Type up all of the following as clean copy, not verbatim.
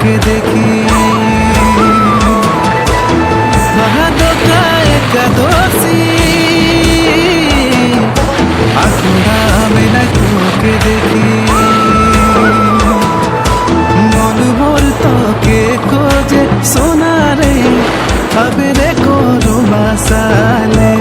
তোকে দেখি একাদশী আকুড়া মেলা তোকে দেখি মন মোর তোকে খোঁজে সোনারে আবেরে করো মাসালে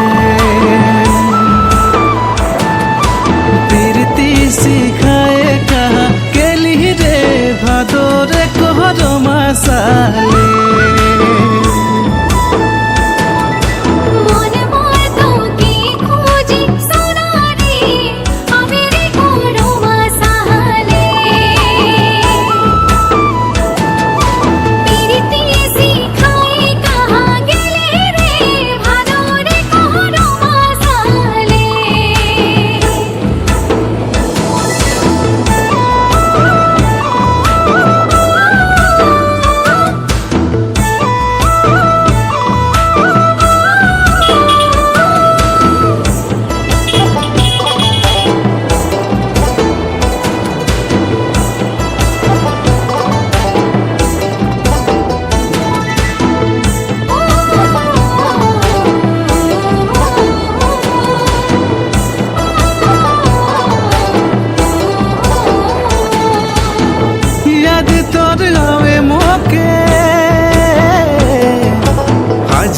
প্রীতি শিখায়ে কাহা কেলি রে ভাদরে করো মাসালে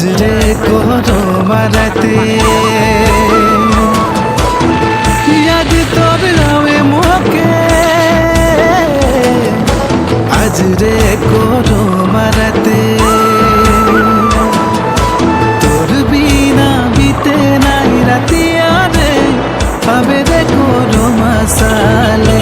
रे कोरो मारते याद तोर आवे मोके आज रे कोरो मारते तोर बिना बीते नाई रातिया रे आवे रे कोरो मसाले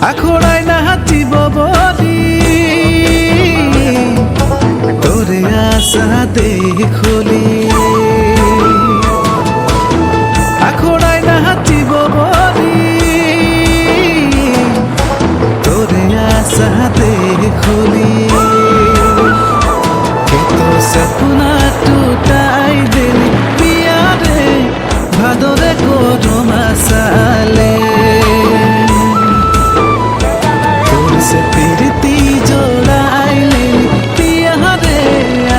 আখড়াই নাচিব বলি তোরে আশা দেখলি আখড়াই নাচিব বলি তোরে আশা দেখলি কিন্তু সপনা টুটাই দিলি পিয়া রে ভাদরে করো মাসালে से प्रीति जोड़ाइले पिया रे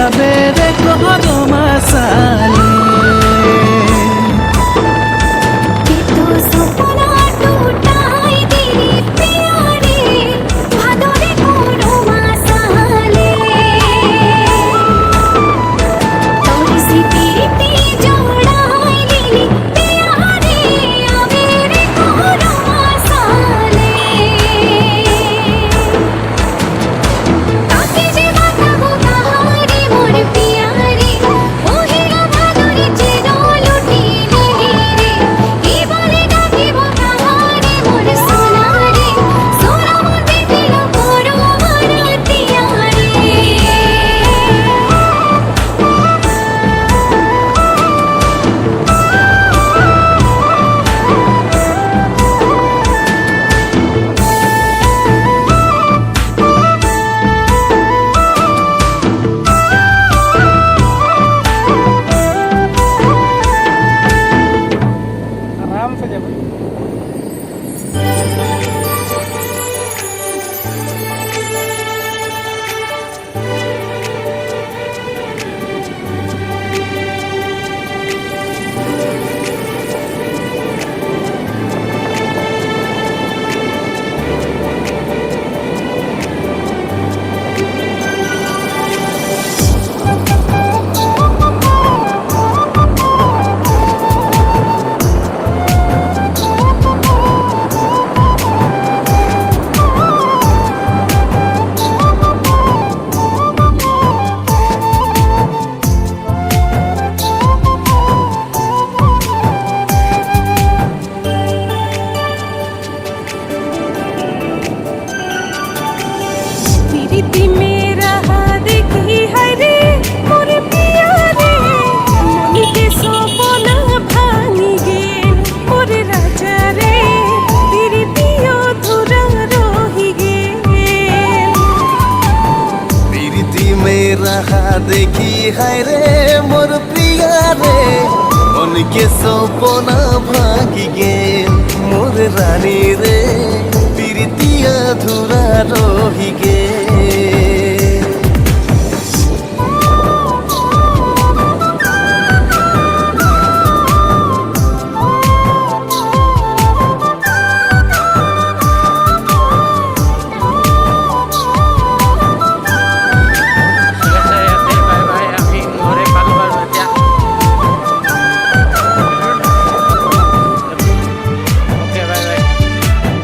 आबे रे कोरो मसाले দেখি হায় রে মোর প্রিয়া রে মনকে সপনা ভাঙি গেল মোর রানী রে পিরিতিয়া ধুরা রহি গে